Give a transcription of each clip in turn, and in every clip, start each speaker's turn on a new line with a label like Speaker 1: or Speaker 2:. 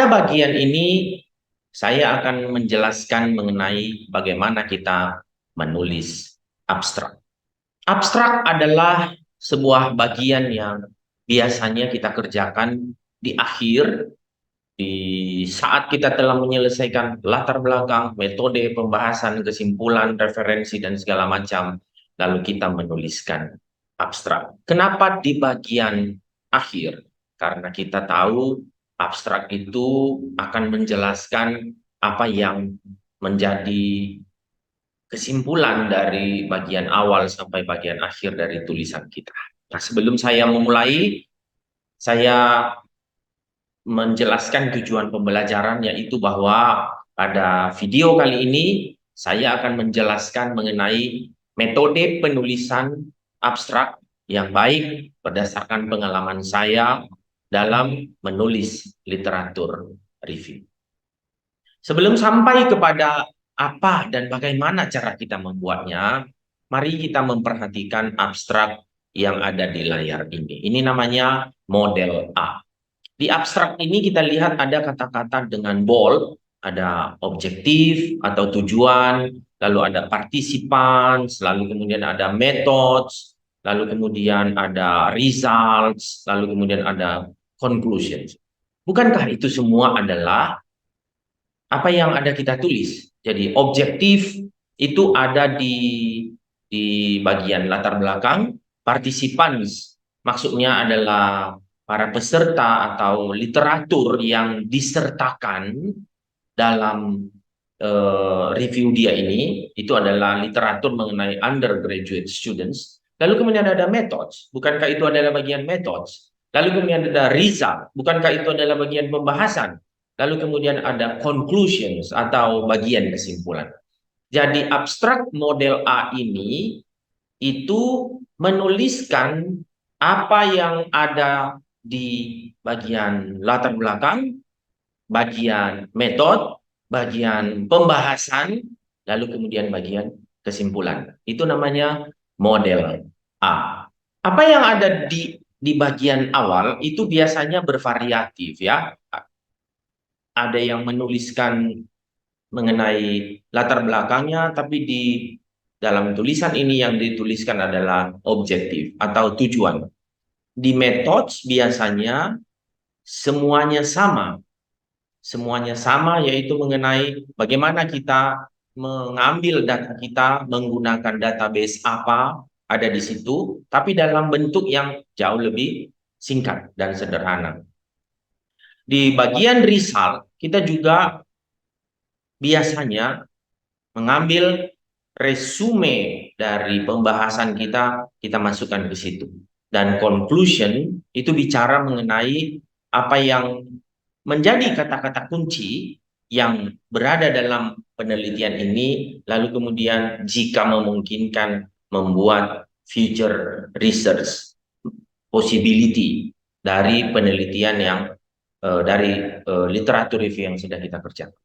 Speaker 1: Pada bagian ini, saya akan menjelaskan mengenai bagaimana kita menulis abstrak. Abstrak adalah sebuah bagian yang biasanya kita kerjakan di akhir, di saat kita telah menyelesaikan latar belakang, metode pembahasan, kesimpulan, referensi, dan segala macam, lalu kita menuliskan abstrak. Kenapa di bagian akhir? Karena kita tahu abstrak itu akan menjelaskan apa yang menjadi kesimpulan dari bagian awal sampai bagian akhir dari tulisan kita. Nah, sebelum saya memulai, saya menjelaskan tujuan pembelajaran, yaitu bahwa pada video kali ini saya akan menjelaskan mengenai metode penulisan abstrak yang baik berdasarkan pengalaman saya dalam menulis literatur review. Sebelum sampai kepada apa dan bagaimana cara kita membuatnya, mari kita memperhatikan abstrak yang ada di layar ini. Ini namanya model A. Di abstrak ini kita lihat ada kata-kata dengan bold, ada objektif atau tujuan, lalu ada participants, lalu kemudian ada methods, lalu kemudian ada results, lalu kemudian ada conclusions. Bukankah itu semua adalah apa yang ada kita tulis? Jadi objektif itu ada di bagian latar belakang, participants maksudnya adalah para peserta atau literatur yang disertakan dalam review dia ini, itu adalah literatur mengenai undergraduate students. Lalu kemudian ada methods, bukankah itu adalah bagian methods? Lalu kemudian ada result, bukankah itu adalah bagian pembahasan? Lalu kemudian ada conclusions atau bagian kesimpulan. Jadi abstrak model A ini itu menuliskan apa yang ada di bagian latar belakang, bagian metode, bagian pembahasan, lalu kemudian bagian kesimpulan. Itu namanya model A. Apa yang ada di bagian awal itu biasanya bervariatif ya. Ada yang menuliskan mengenai latar belakangnya, tapi di dalam tulisan ini yang dituliskan adalah objektif atau tujuan. Di metode biasanya semuanya sama. Semuanya sama, yaitu mengenai bagaimana kita mengambil data kita menggunakan database apa ada di situ, tapi dalam bentuk yang jauh lebih singkat dan sederhana. Di bagian result, kita juga biasanya mengambil resume dari pembahasan kita, kita masukkan ke situ. Dan conclusion itu bicara mengenai apa yang menjadi kata-kata kunci yang berada dalam penelitian ini, lalu kemudian jika memungkinkan membuat future research possibility dari penelitian yang dari literatur review yang sudah kita kerjakan.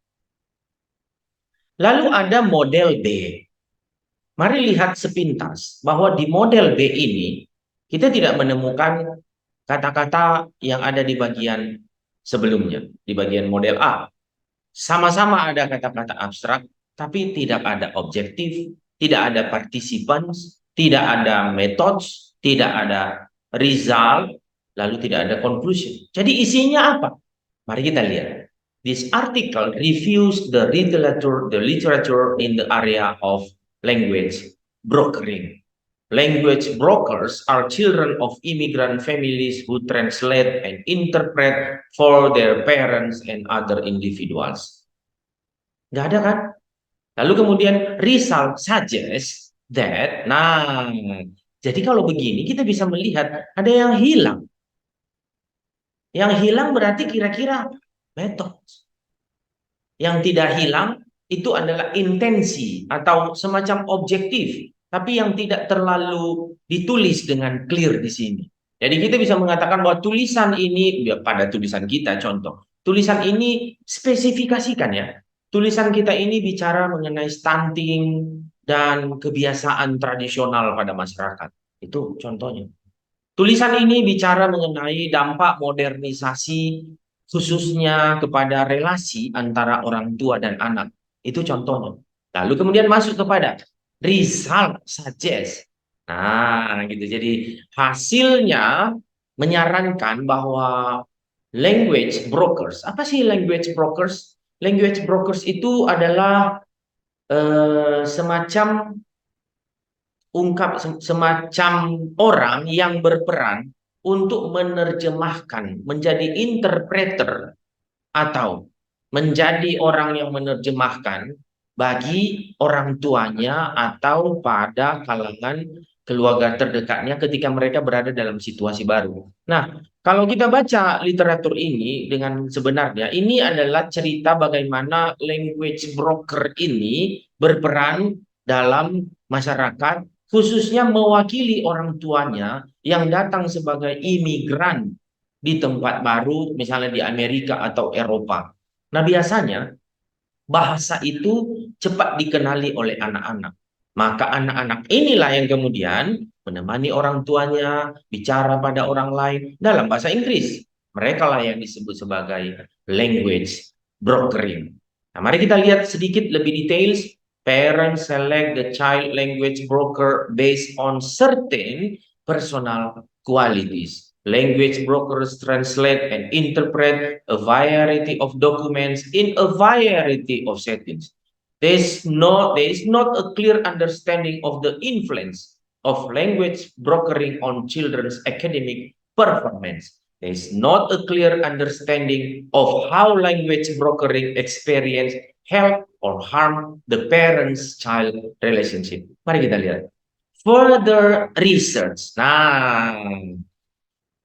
Speaker 1: Lalu ada model B. Mari lihat sepintas bahwa di model B ini kita tidak menemukan kata-kata yang ada di bagian sebelumnya, di bagian model A. Sama-sama ada kata-kata abstrak, tapi tidak ada objektif, tidak ada participants, tidak ada methods, tidak ada result, lalu tidak ada conclusion. Jadi isinya apa? Mari kita lihat. This article reviews the literature in the area of language brokering. Language brokers are children of immigrant families who translate and interpret for their parents and other individuals. Nggak ada kan? Lalu kemudian result suggests that, nah, jadi kalau begini kita bisa melihat ada yang hilang. Yang hilang berarti kira-kira metode. Yang tidak hilang itu adalah intensi atau semacam objektif, tapi yang tidak terlalu ditulis dengan clear di sini. Jadi kita bisa mengatakan bahwa tulisan ini, pada tulisan kita contoh, tulisan ini spesifikasikan ya. Tulisan kita ini bicara mengenai stunting dan kebiasaan tradisional pada masyarakat. Itu contohnya. Tulisan ini bicara mengenai dampak modernisasi khususnya kepada relasi antara orang tua dan anak. Itu contohnya. Lalu kemudian masuk kepada result suggest. Nah, gitu. Jadi hasilnya menyarankan bahwa language brokers. Apa sih language brokers? Language brokers itu adalah semacam semacam orang yang berperan untuk menerjemahkan, menjadi interpreter atau menjadi orang yang menerjemahkan bagi orang tuanya atau pada kalangan keluarga terdekatnya ketika mereka berada dalam situasi baru. Nah, kalau kita baca literatur ini dengan sebenarnya, ini adalah cerita bagaimana language broker ini berperan dalam masyarakat, khususnya mewakili orang tuanya yang datang sebagai imigran di tempat baru, misalnya di Amerika atau Eropa. Nah, biasanya bahasa itu cepat dikenali oleh anak-anak. Maka anak-anak inilah yang kemudian menemani orang tuanya bicara pada orang lain dalam bahasa Inggris. Mereka lah yang disebut sebagai language brokering. Nah, mari kita lihat sedikit lebih details. Parents select the child language broker based on certain personal qualities. Language brokers translate and interpret a variety of documents in a variety of settings. There is not a clear understanding of the influence of language brokering on children's academic performance. There is not a clear understanding of how language brokering experience help or harm the parents-child relationship. Mari kita lihat. Further research. Nah,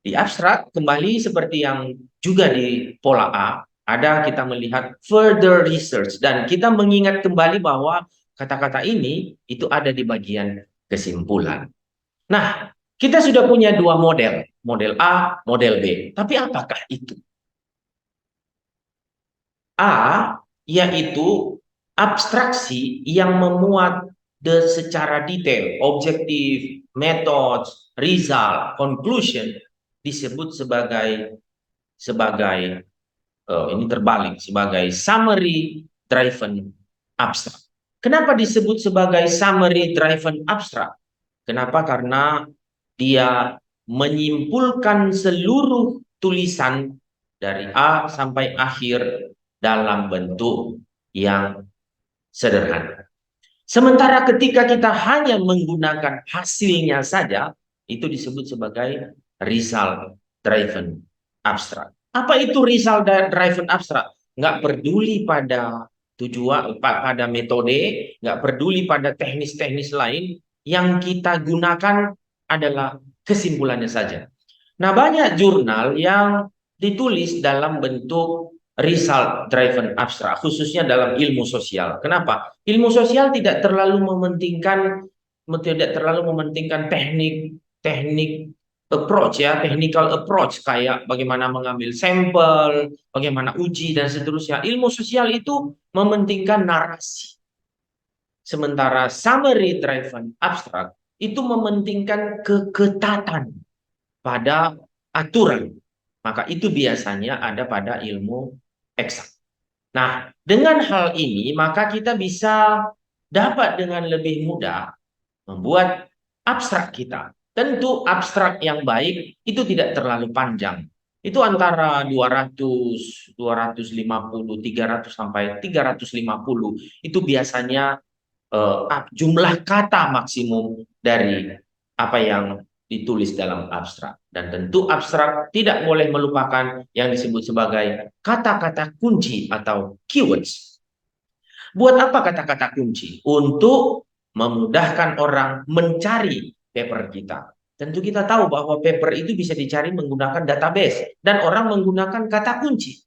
Speaker 1: di abstrak kembali seperti yang juga di pola A, ada kita melihat further research dan kita mengingat kembali bahwa kata-kata ini itu ada di bagian kesimpulan. Nah, kita sudah punya dua model, model A, model B. Tapi apakah itu? A yaitu abstraksi yang memuat secara detail, objektif, methods, result, conclusion disebut sebagai ini terbalik sebagai summary driven abstract. Kenapa disebut sebagai summary driven abstract? Kenapa? Karena dia menyimpulkan seluruh tulisan dari A sampai akhir dalam bentuk yang sederhana. Sementara ketika kita hanya menggunakan hasilnya saja, itu disebut sebagai result driven abstract. Apa itu result driven abstract? Nggak peduli pada tujuan, pada metode, nggak peduli pada teknis-teknis lain, yang kita gunakan adalah kesimpulannya saja. Nah, banyak jurnal yang ditulis dalam bentuk result driven abstract, khususnya dalam ilmu sosial. Kenapa? Ilmu sosial tidak terlalu mementingkan teknik approach ya, technical approach kayak bagaimana mengambil sampel, bagaimana uji dan seterusnya. Ilmu sosial itu mementingkan narasi. Sementara summary driven abstract itu mementingkan keketatan pada aturan. Maka itu biasanya ada pada ilmu eksak. Nah, dengan hal ini maka kita bisa dapat dengan lebih mudah membuat abstrak kita. Tentu abstrak yang baik itu tidak terlalu panjang. Itu antara 200, 250, 300 sampai 350. Itu biasanya jumlah kata maksimum dari apa yang ditulis dalam abstrak. Dan tentu abstrak tidak boleh melupakan yang disebut sebagai kata-kata kunci atau keywords. Buat apa kata-kata kunci? Untuk memudahkan orang mencari paper kita. Tentu kita tahu bahwa paper itu bisa dicari menggunakan database dan orang menggunakan kata kunci.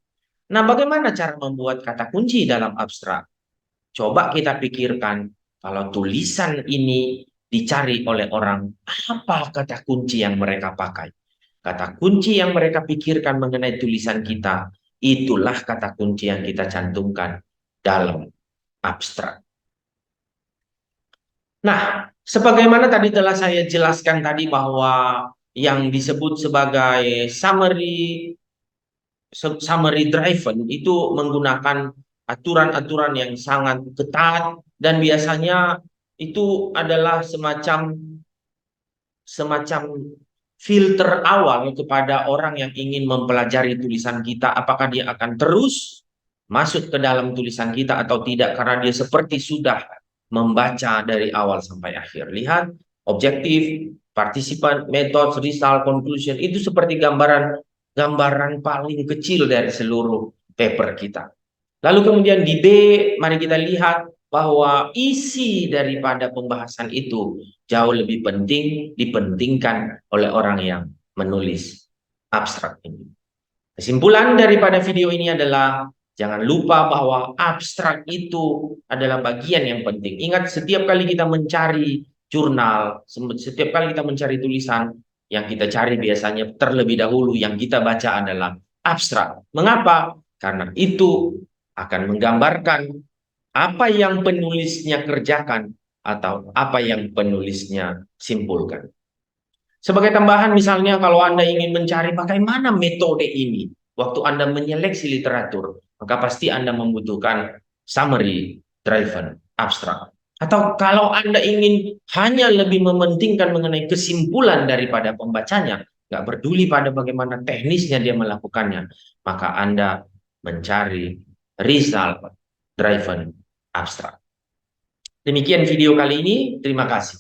Speaker 1: Nah, bagaimana cara membuat kata kunci dalam abstrak? Coba kita pikirkan, kalau tulisan ini dicari oleh orang, apa kata kunci yang mereka pakai? Kata kunci yang mereka pikirkan mengenai tulisan kita, itulah kata kunci yang kita cantumkan dalam abstrak. Nah, sebagaimana tadi telah saya jelaskan tadi bahwa yang disebut sebagai summary summary driven itu menggunakan aturan-aturan yang sangat ketat, dan biasanya itu adalah semacam semacam filter awal kepada orang yang ingin mempelajari tulisan kita, apakah dia akan terus masuk ke dalam tulisan kita atau tidak, karena dia seperti sudah membaca dari awal sampai akhir. Lihat, objektif, partisipan, metode, result, conclusion, itu seperti gambaran paling kecil dari seluruh paper kita. Lalu kemudian di B, mari kita lihat bahwa isi daripada pembahasan itu jauh lebih penting dipentingkan oleh orang yang menulis abstrak ini. Kesimpulan daripada video ini adalah jangan lupa bahwa abstrak itu adalah bagian yang penting. Ingat, setiap kali kita mencari jurnal, setiap kali kita mencari tulisan, yang kita cari biasanya terlebih dahulu yang kita baca adalah abstrak. Mengapa? Karena itu akan menggambarkan apa yang penulisnya kerjakan atau apa yang penulisnya simpulkan. Sebagai tambahan, misalnya kalau Anda ingin mencari bagaimana metode ini waktu Anda menyeleksi literatur, maka pasti Anda membutuhkan summary driven abstract. Atau kalau Anda ingin hanya lebih mementingkan mengenai kesimpulan daripada pembacanya, nggak peduli pada bagaimana teknisnya dia melakukannya, maka Anda mencari result driven abstract. Demikian video kali ini, terima kasih.